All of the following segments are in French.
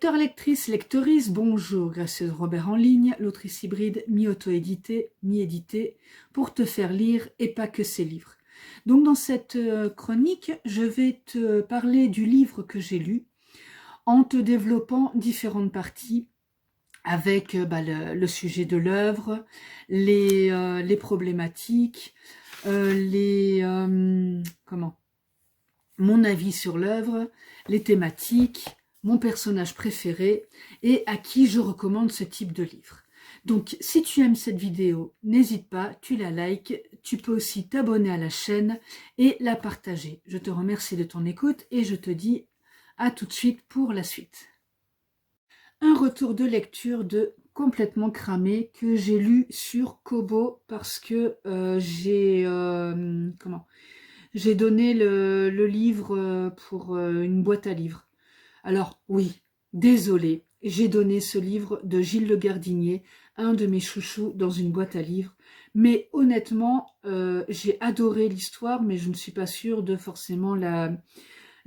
Lecteurs, lectrices, lectrices, bonjour, Gracieuse Robert en ligne, l'autrice hybride mi-auto-édité, mi-édité, pour te faire lire et pas que ces livres. Donc dans cette chronique, je vais te parler du livre que j'ai lu en te développant différentes parties avec le sujet de l'œuvre, les problématiques, mon avis sur l'œuvre, les thématiques, mon personnage préféré et à qui je recommande ce type de livre. Donc si tu aimes cette vidéo, n'hésite pas, tu la likes, tu peux aussi t'abonner à la chaîne et la partager. Je te remercie de ton écoute et je te dis à tout de suite pour la suite. Un retour de lecture de Complètement cramé que j'ai lu sur Kobo parce que j'ai donné le livre pour une boîte à livres. Alors oui, désolée, j'ai donné ce livre de Gilles Le Gardinier, un de mes chouchous, dans une boîte à livres. Mais honnêtement, j'ai adoré l'histoire, mais je ne suis pas sûre de forcément la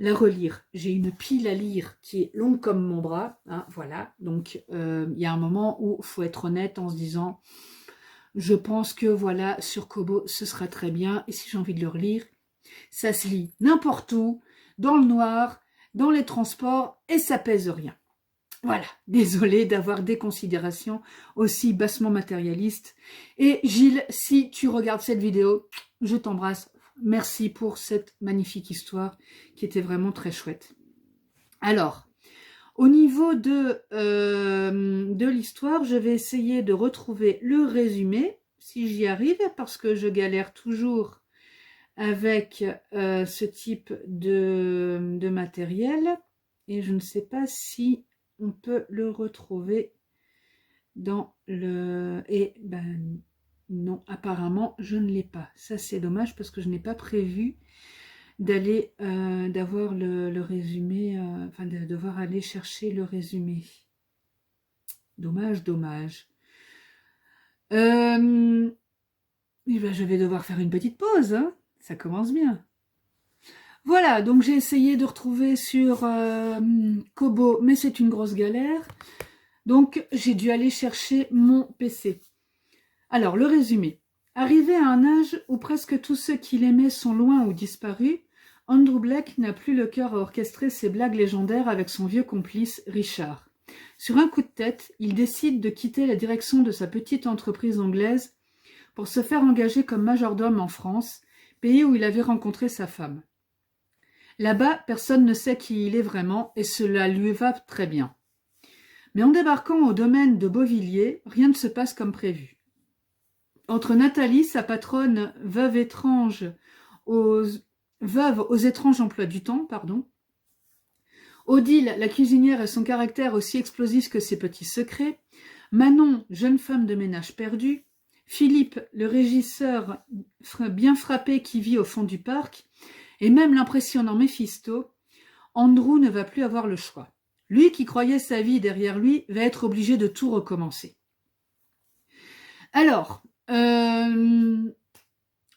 relire. J'ai une pile à lire qui est longue comme mon bras, hein, voilà. Donc il y a un moment où il faut être honnête en se disant, je pense que voilà, sur Kobo, ce sera très bien. Et si j'ai envie de le relire, ça se lit n'importe où, dans le noir, dans les transports, et ça pèse rien. Voilà, désolée d'avoir des considérations aussi bassement matérialistes. Et Gilles, si tu regardes cette vidéo, je t'embrasse. Merci pour cette magnifique histoire qui était vraiment très chouette. Alors, au niveau de l'histoire, je vais essayer de retrouver le résumé, si j'y arrive, parce que je galère toujours avec ce type de matériel. Et je ne sais pas si on peut le retrouver dans le... Et ben non, apparemment, je ne l'ai pas. Ça, c'est dommage parce que je n'ai pas prévu d'aller, d'avoir le résumé, enfin, de devoir aller chercher le résumé. Dommage, dommage. Et ben, je vais devoir faire une petite pause, hein. Ça commence bien. Voilà, donc j'ai essayé de retrouver sur Kobo, mais c'est une grosse galère. Donc, j'ai dû aller chercher mon PC. Alors, le résumé. Arrivé à un âge où presque tous ceux qu'il aimait sont loin ou disparus, Andrew Blake n'a plus le cœur à orchestrer ses blagues légendaires avec son vieux complice Richard. Sur un coup de tête, il décide de quitter la direction de sa petite entreprise anglaise pour se faire engager comme majordome en France, pays où il avait rencontré sa femme. Là-bas, personne ne sait qui il est vraiment et cela lui va très bien. Mais en débarquant au domaine de Beauvilliers, rien ne se passe comme prévu. Entre Nathalie, sa patronne veuve aux étranges emplois du temps, Odile, la cuisinière et son caractère aussi explosif que ses petits secrets, Manon, jeune femme de ménage perdue, Philippe, le régisseur bien frappé qui vit au fond du parc, et même l'impressionnant Méphisto, Andrew ne va plus avoir le choix. Lui qui croyait sa vie derrière lui va être obligé de tout recommencer. Alors,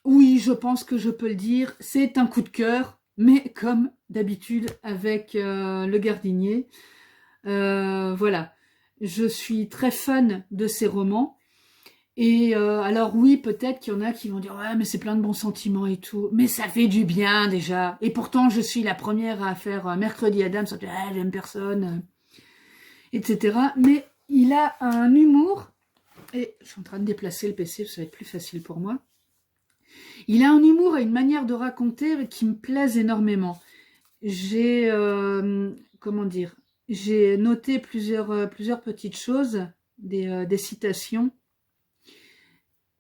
oui, je pense que je peux le dire, c'est un coup de cœur, mais comme d'habitude avec Le Gardinier, voilà, je suis très fan de ses romans. Et alors oui, peut-être qu'il y en a qui vont dire « Ouais, mais c'est plein de bons sentiments et tout. » Mais ça fait du bien déjà. Et pourtant, je suis la première à faire Mercredi Adams, « j'aime personne, etc. » Mais il a un humour, et je suis en train de déplacer le PC, ça va être plus facile pour moi. Il a un humour et une manière de raconter qui me plaisent énormément. J'ai, j'ai noté plusieurs petites choses, des citations.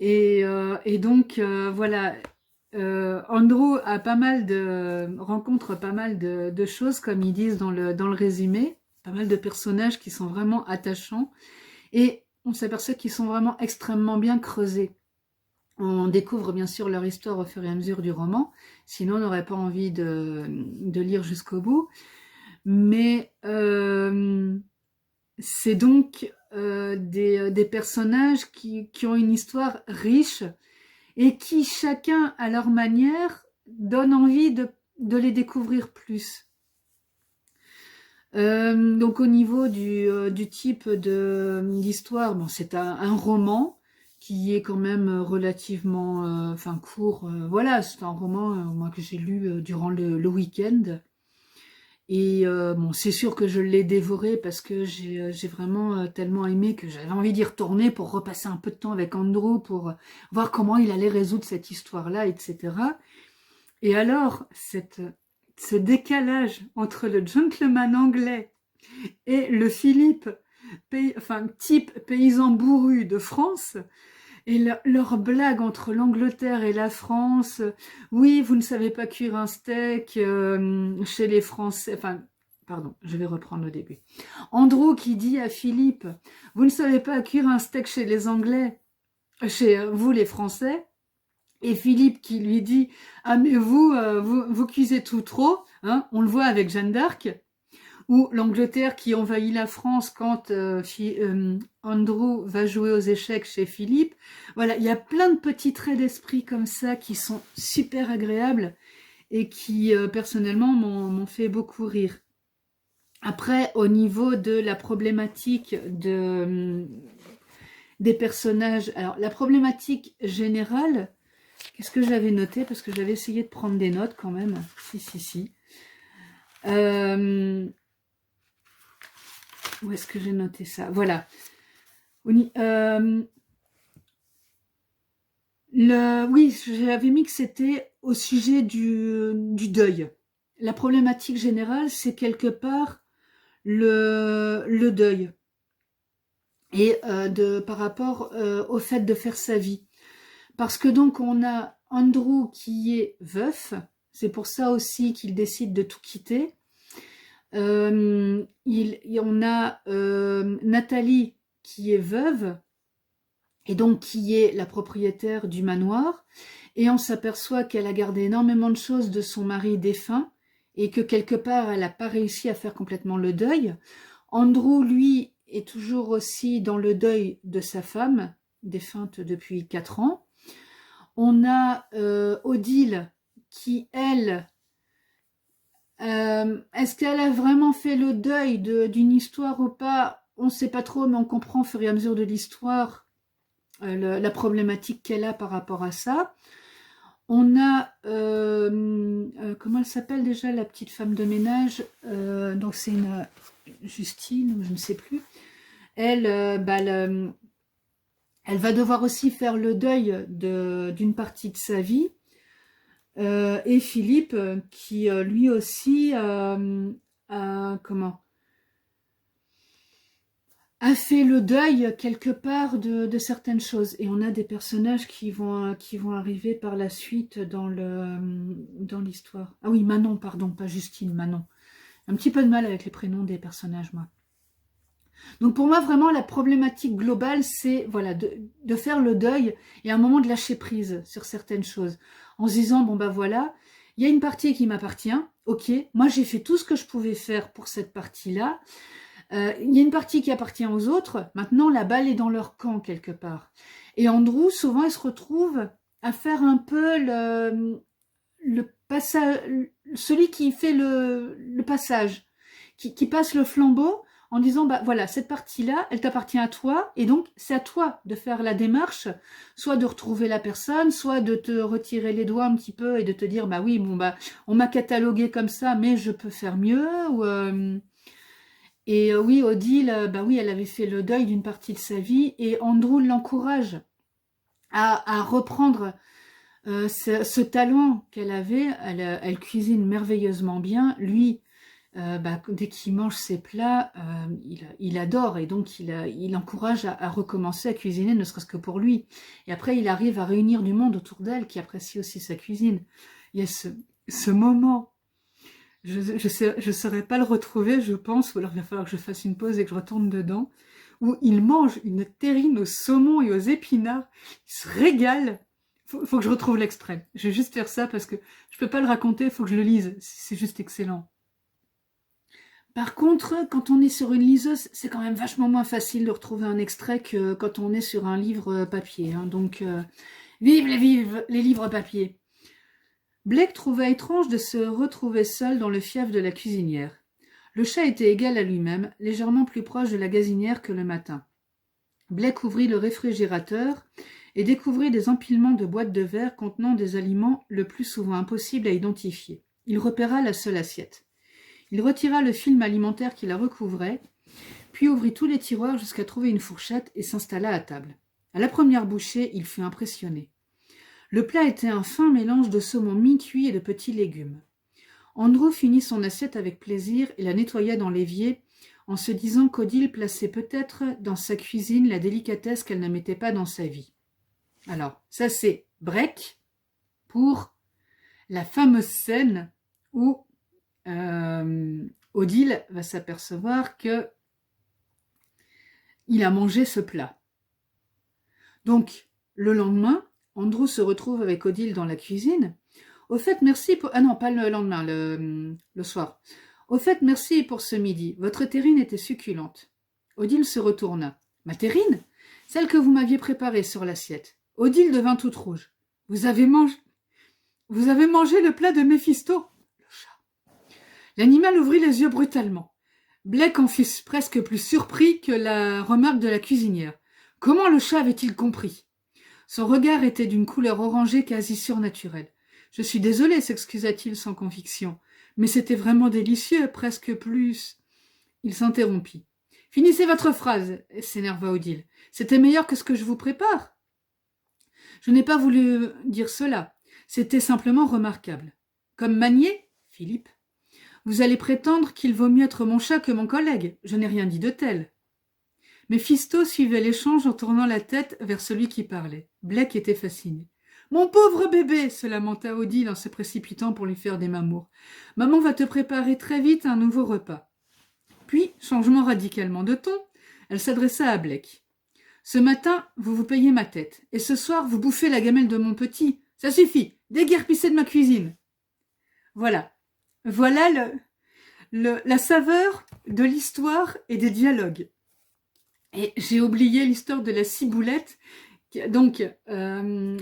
Et donc, voilà, Andrew a rencontre pas mal de choses, comme ils disent dans le résumé, pas mal de personnages qui sont vraiment attachants, et on s'aperçoit qu'ils sont vraiment extrêmement bien creusés. On découvre bien sûr leur histoire au fur et à mesure du roman, sinon on n'aurait pas envie de lire jusqu'au bout, mais c'est donc des personnages qui ont une histoire riche et qui, chacun à leur manière, donnent envie de les découvrir plus. Donc au niveau du type d'histoire, bon, c'est un roman qui est quand même relativement enfin court. Voilà, c'est un roman moi que j'ai lu durant le week-end. Et bon, c'est sûr que je l'ai dévoré parce que j'ai vraiment tellement aimé que j'avais envie d'y retourner pour repasser un peu de temps avec Andrew pour voir comment il allait résoudre cette histoire-là, etc. Et alors, ce décalage entre le gentleman anglais et le Philippe, enfin type paysan bourru de France, et leur blague entre l'Angleterre et la France, oui, vous ne savez pas cuire un steak chez les Français, enfin, pardon, je vais reprendre le début. Andrew qui dit à Philippe, vous ne savez pas cuire un steak chez les Anglais, chez vous les Français, et Philippe qui lui dit, ah mais vous cuisez tout trop, hein, on le voit avec Jeanne d'Arc, ou l'Angleterre qui envahit la France quand Andrew va jouer aux échecs chez Philippe. Voilà, il y a plein de petits traits d'esprit comme ça qui sont super agréables et qui personnellement m'ont fait beaucoup rire. Après, au niveau de la problématique des personnages, alors la problématique générale, qu'est-ce que j'avais noté? Parce que j'avais essayé de prendre des notes quand même. Si. Où est-ce que j'ai noté ça? Voilà. Oui, j'avais mis que c'était au sujet du deuil. La problématique générale, c'est quelque part le deuil. Et par rapport au fait de faire sa vie. Parce que donc on a Andrew qui est veuf, c'est pour ça aussi qu'il décide de tout quitter. On a Nathalie qui est veuve et donc qui est la propriétaire du manoir, et on s'aperçoit qu'elle a gardé énormément de choses de son mari défunt et que quelque part elle n'a pas réussi à faire complètement le deuil. Andrew, lui, est toujours aussi dans le deuil de sa femme, défunte depuis 4 ans. On a Odile qui, elle, est-ce qu'elle a vraiment fait le deuil d'une histoire ou pas? On ne sait pas trop, mais on comprend au fur et à mesure de l'histoire la problématique qu'elle a par rapport à ça. On a, comment elle s'appelle déjà, la petite femme de ménage, donc c'est une Justine, ou je ne sais plus. Elle, elle va devoir aussi faire le deuil d'une partie de sa vie. Et Philippe, qui lui aussi a fait le deuil quelque part de certaines choses. Et on a des personnages qui vont arriver par la suite dans l'histoire. Ah oui, Manon, pardon, pas Justine, Manon. Un petit peu de mal avec les prénoms des personnages, moi. Donc pour moi, vraiment, la problématique globale, c'est voilà, de faire le deuil et à un moment de lâcher prise sur certaines choses. En se disant, bon ben voilà, il y a une partie qui m'appartient, ok, moi j'ai fait tout ce que je pouvais faire pour cette partie-là. Il y a une partie qui appartient aux autres, maintenant la balle est dans leur camp quelque part. Et Andrew, souvent, il se retrouve à faire un peu le passage, celui qui fait le passage, qui passe le flambeau, en disant, bah voilà, cette partie-là, elle t'appartient à toi, et donc c'est à toi de faire la démarche, soit de retrouver la personne, soit de te retirer les doigts un petit peu et de te dire, bah oui, bon bah, on m'a catalogué comme ça, mais je peux faire mieux, oui, Odile, bah oui, elle avait fait le deuil d'une partie de sa vie, et Andrew l'encourage à reprendre ce talent qu'elle avait. Elle cuisine merveilleusement bien, lui, dès qu'il mange ses plats, il adore, et donc il encourage à recommencer à cuisiner, ne serait-ce que pour lui. Et après, il arrive à réunir du monde autour d'elle qui apprécie aussi sa cuisine. Il y a ce moment, je saurais pas le retrouver, je pense, ou alors il va falloir que je fasse une pause et que je retourne dedans, où il mange une terrine au saumon et aux épinards, il se régale. Faut que je retrouve l'extrait. Je vais juste faire ça parce que je peux pas le raconter, il faut que je le lise, c'est juste excellent. Par contre, quand on est sur une liseuse, c'est quand même vachement moins facile de retrouver un extrait que quand on est sur un livre papier. Hein. Donc, vive les livres papier. Blake trouva étrange de se retrouver seul dans le fief de la cuisinière. Le chat était égal à lui-même, légèrement plus proche de la gazinière que le matin. Blake ouvrit le réfrigérateur et découvrit des empilements de boîtes de verre contenant des aliments le plus souvent impossibles à identifier. Il repéra la seule assiette. Il retira le film alimentaire qui la recouvrait, puis ouvrit tous les tiroirs jusqu'à trouver une fourchette et s'installa à table. À la première bouchée, il fut impressionné. Le plat était un fin mélange de saumon mi-cuit et de petits légumes. Andrew finit son assiette avec plaisir et la nettoya dans l'évier, en se disant qu'Odile plaçait peut-être dans sa cuisine la délicatesse qu'elle ne mettait pas dans sa vie. Alors, ça c'est break pour la fameuse scène où Odile va s'apercevoir que il a mangé ce plat. Donc, le lendemain, Andrew se retrouve avec Odile dans la cuisine. Au fait, merci pour... Ah non, pas le lendemain, le soir. Au fait, merci pour ce midi. Votre terrine était succulente. Odile se retourna. Ma terrine? Celle que vous m'aviez préparée sur l'assiette. Odile devint toute rouge. Vous avez mangé le plat de Méphisto? Le chat. L'animal ouvrit les yeux brutalement. Blake en fut presque plus surpris que la remarque de la cuisinière. Comment le chat avait-il compris? Son regard était d'une couleur orangée quasi surnaturelle. Je suis désolé, s'excusa-t-il sans conviction, mais c'était vraiment délicieux, presque plus... Il s'interrompit. Finissez votre phrase, s'énerva Odile. C'était meilleur que ce que je vous prépare. Je n'ai pas voulu dire cela. C'était simplement remarquable. Comme Magnier, Philippe, vous allez prétendre qu'il vaut mieux être mon chat que mon collègue. Je n'ai rien dit de tel. Méphisto suivait l'échange en tournant la tête vers celui qui parlait. Blake était fasciné. « Mon pauvre bébé !» se lamenta Odile en se précipitant pour lui faire des mamours. « Maman va te préparer très vite un nouveau repas. » Puis, changement radicalement de ton, elle s'adressa à Blake. « Ce matin, vous vous payez ma tête, et ce soir, vous bouffez la gamelle de mon petit. Ça suffit, déguerpissez de ma cuisine. » Voilà. Voilà la saveur de l'histoire et des dialogues. Et j'ai oublié l'histoire de la ciboulette. Donc, Andrew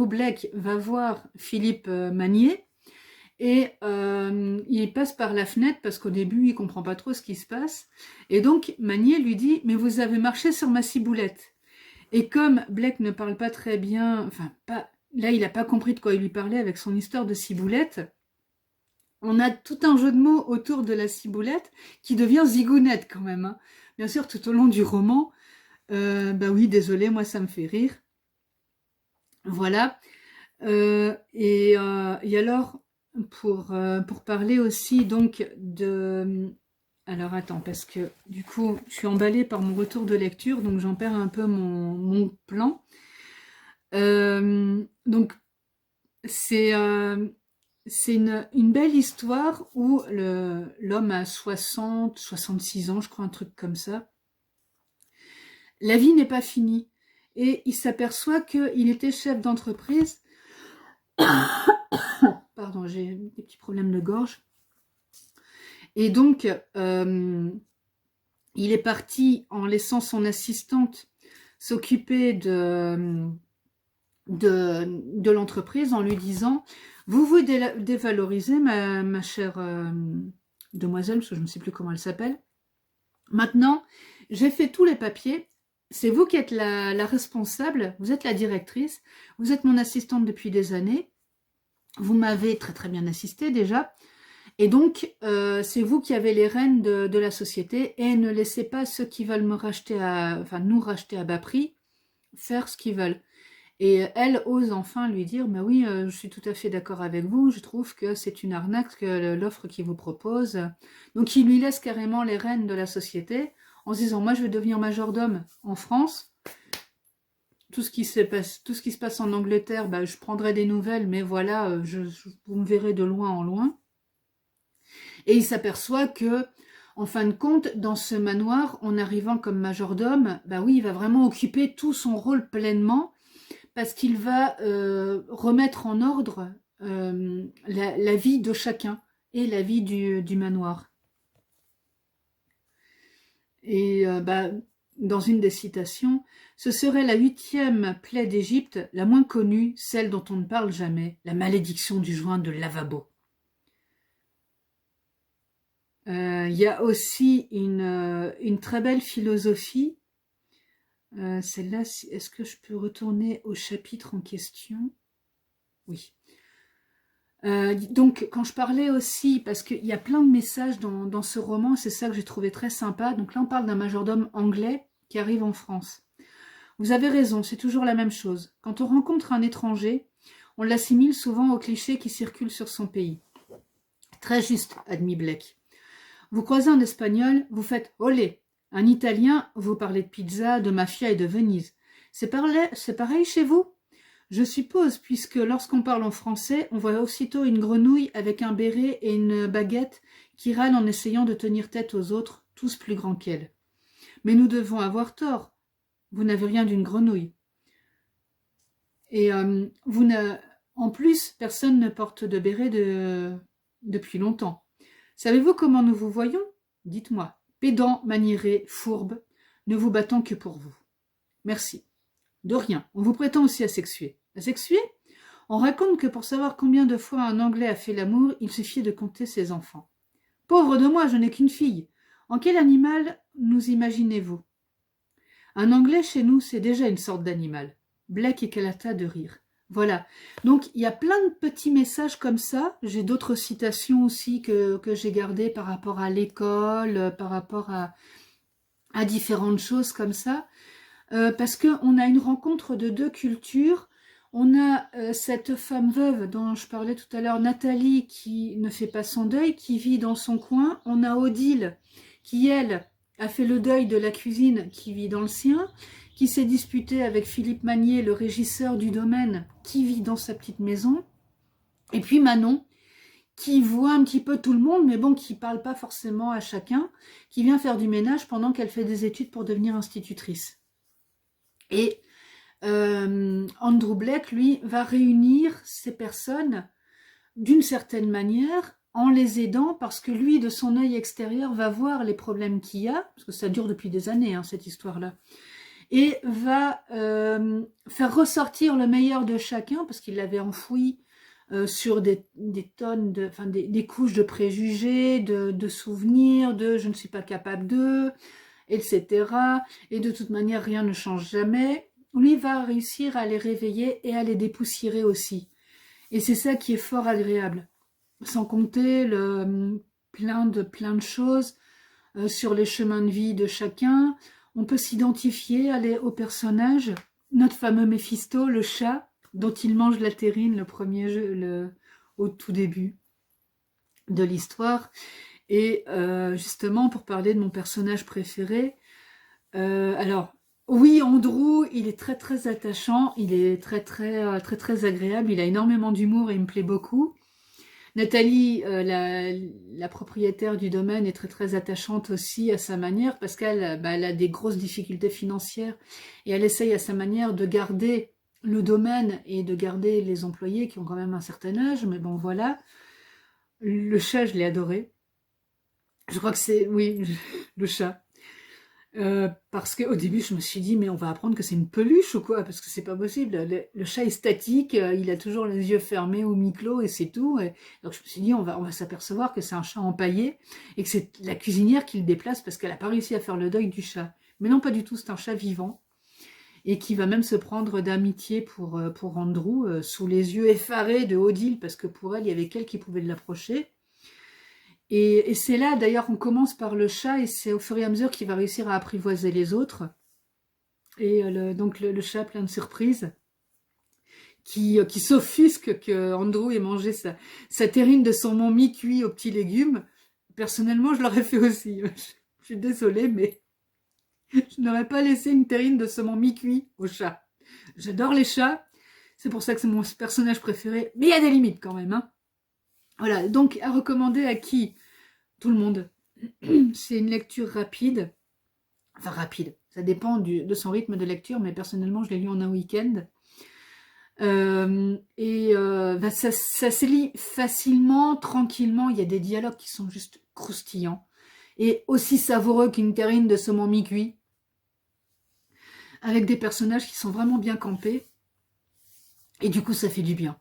Blake va voir Philippe Magnier et il passe par la fenêtre parce qu'au début, il comprend pas trop ce qui se passe. Et donc, Magnier lui dit « Mais vous avez marché sur ma ciboulette ». Et comme Blake ne parle pas très bien, là, il n'a pas compris de quoi il lui parlait avec son histoire de ciboulette, on a tout un jeu de mots autour de la ciboulette qui devient zigounette quand même. Hein. Bien sûr, tout au long du roman, oui, désolé, moi ça me fait rire. Voilà. Et alors, pour parler aussi donc de... Alors attends, parce que du coup, je suis emballée par mon retour de lecture, donc j'en perds un peu mon plan. Donc, c'est une belle histoire où l'homme a 66 ans, je crois, un truc comme ça. La vie n'est pas finie. Et il s'aperçoit qu'il était chef d'entreprise. Pardon, j'ai des petits problèmes de gorge. Et donc, il est parti en laissant son assistante s'occuper de l'entreprise en lui disant « Vous vous dévalorisez, ma chère demoiselle, parce que je ne sais plus comment elle s'appelle. Maintenant, j'ai fait tous les papiers. C'est vous qui êtes la responsable, vous êtes la directrice, vous êtes mon assistante depuis des années. Vous m'avez très très bien assistée déjà. Et donc, c'est vous qui avez les rênes de la société et ne laissez pas ceux qui veulent nous racheter à bas prix faire ce qu'ils veulent. » Et elle ose enfin lui dire « Mais oui, je suis tout à fait d'accord avec vous, je trouve que c'est une arnaque l'offre qu'il vous propose. » Donc il lui laisse carrément les rênes de la société en se disant « Moi je vais devenir majordome en France, tout ce qui se passe en Angleterre, je prendrai des nouvelles, mais voilà, vous me verrez de loin en loin. » Et il s'aperçoit que, en fin de compte, dans ce manoir, en arrivant comme majordome, oui, il va vraiment occuper tout son rôle pleinement, parce qu'il va remettre en ordre la vie de chacun et la vie du manoir. Et dans une des citations, ce serait la 8e plaie d'Égypte, la moins connue, celle dont on ne parle jamais, la malédiction du joint de lavabo. Il y a aussi une très belle philosophie. Celle-là, est-ce que je peux retourner au chapitre en question? Oui. Donc, quand je parlais aussi, parce qu'il y a plein de messages dans ce roman, c'est ça que j'ai trouvé très sympa. Donc là, on parle d'un majordome anglais qui arrive en France. Vous avez raison, c'est toujours la même chose. Quand on rencontre un étranger, on l'assimile souvent aux clichés qui circulent sur son pays. Très juste, admit Blake. Vous croisez un Espagnol, vous faites « olé ». Un Italien, vous parlez de pizza, de mafia et de Venise. C'est pareil chez vous? Je suppose, puisque lorsqu'on parle en français, on voit aussitôt une grenouille avec un béret et une baguette qui râle en essayant de tenir tête aux autres, tous plus grands qu'elle. Mais nous devons avoir tort. Vous n'avez rien d'une grenouille. Et en plus, personne ne porte de béret depuis longtemps. Savez-vous comment nous vous voyons? Dites-moi. Pédant, maniéré, fourbe, ne vous battons que pour vous. Merci. De rien. On vous prétend aussi asexué. Asexué? On raconte que pour savoir combien de fois un Anglais a fait l'amour, il suffit de compter ses enfants. Pauvre de moi, je n'ai qu'une fille. En quel animal nous imaginez-vous? Un Anglais chez nous, c'est déjà une sorte d'animal. Blake éclata de rire. Voilà. Donc, il y a plein de petits messages comme ça. J'ai d'autres citations aussi que j'ai gardées par rapport à l'école, par rapport à différentes choses comme ça. Parce qu'on a une rencontre de deux cultures. On a cette femme veuve dont je parlais tout à l'heure, Nathalie, qui ne fait pas son deuil, qui vit dans son coin. On a Odile, qui, elle, a fait le deuil de la cuisine, qui vit dans le sien, qui s'est disputée avec Philippe Magnier, le régisseur du domaine, qui vit dans sa petite maison. Et puis Manon, qui voit un petit peu tout le monde, mais bon, qui parle pas forcément à chacun, qui vient faire du ménage pendant qu'elle fait des études pour devenir institutrice. Et Andrew Blake, lui, va réunir ces personnes d'une certaine manière en les aidant parce que lui, de son œil extérieur, va voir les problèmes qu'il y a, parce que ça dure depuis des années, hein, cette histoire-là, et va faire ressortir le meilleur de chacun, parce qu'il l'avait enfoui sur des tonnes, des couches de préjugés, de souvenirs, de « je ne suis pas capable de », etc. Et de toute manière, rien ne change jamais. Lui va réussir à les réveiller et à les dépoussiérer aussi. Et c'est ça qui est fort agréable. Sans compter plein de choses sur les chemins de vie de chacun. On peut s'identifier au personnage. Notre fameux Méphisto, le chat, dont il mange la terrine le premier jeu, au tout début de l'histoire. Et justement, pour parler de mon personnage préféré, alors, oui, Andrew, il est très très attachant, il est très agréable, il a énormément d'humour et il me plaît beaucoup. Nathalie, la propriétaire du domaine, est très attachante aussi à sa manière parce qu'elle elle a des grosses difficultés financières et elle essaye à sa manière de garder le domaine et de garder les employés qui ont quand même un certain âge, mais bon voilà. Le chat, je l'ai adoré. Je crois que c'est, oui, le chat. Parce qu'au début, je me suis dit, mais on va apprendre que c'est une peluche ou quoi? Parce que c'est pas possible. Le chat est statique, il a toujours les yeux fermés ou mi-clos et c'est tout. Et donc je me suis dit, on va s'apercevoir que c'est un chat empaillé et que c'est la cuisinière qui le déplace parce qu'elle a pas réussi à faire le deuil du chat. Mais non, pas du tout, c'est un chat vivant et qui va même se prendre d'amitié pour Andrew, sous les yeux effarés de Odile, parce que pour elle, il y avait qu'elle qui pouvait l'approcher. Et c'est là, d'ailleurs, on commence par le chat, et c'est au fur et à mesure qu'il va réussir à apprivoiser les autres. Et donc le chat plein de surprises, qui s'offusque que Andrew ait mangé sa terrine de saumon mi-cuit aux petits légumes. Personnellement, je l'aurais fait aussi. Je suis désolée, mais je n'aurais pas laissé une terrine de saumon mi-cuit au chat. J'adore les chats, c'est pour ça que c'est mon personnage préféré, mais il y a des limites quand même, hein. Voilà, donc à recommander à qui? Tout le monde. C'est une lecture rapide. Enfin rapide, ça dépend de son rythme de lecture, mais personnellement je l'ai lu en un week-end. Ça se lit facilement, tranquillement. Il y a des dialogues qui sont juste croustillants. Et aussi savoureux qu'une terrine de saumon mi-cuit. Avec des personnages qui sont vraiment bien campés. Et du coup ça fait du bien.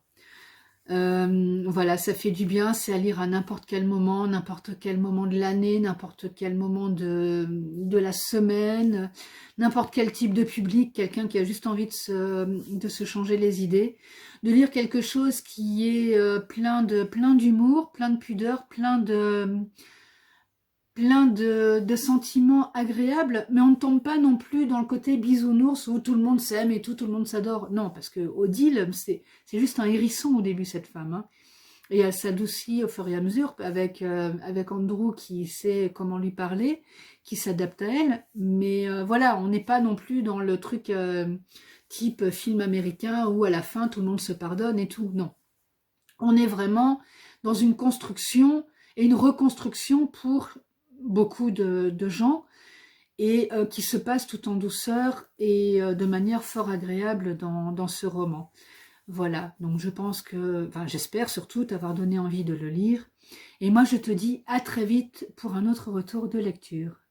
Voilà, ça fait du bien, c'est à lire à n'importe quel moment de l'année, n'importe quel moment de la semaine, n'importe quel type de public, quelqu'un qui a juste envie de se changer les idées, de lire quelque chose qui est plein d'humour, plein de pudeur, plein de sentiments agréables, mais on ne tombe pas non plus dans le côté bisounours où tout le monde s'aime et tout le monde s'adore. Non, parce que Odile, c'est juste un hérisson au début, cette femme. Hein. Et elle s'adoucit au fur et à mesure avec Andrew qui sait comment lui parler, qui s'adapte à elle. Mais voilà, on n'est pas non plus dans le truc type film américain où à la fin tout le monde se pardonne et tout. Non. On est vraiment dans une construction et une reconstruction pour beaucoup de gens et qui se passe tout en douceur et de manière fort agréable dans ce roman. Voilà, donc je pense que, enfin j'espère surtout t'avoir donné envie de le lire. Et moi je te dis à très vite pour un autre retour de lecture.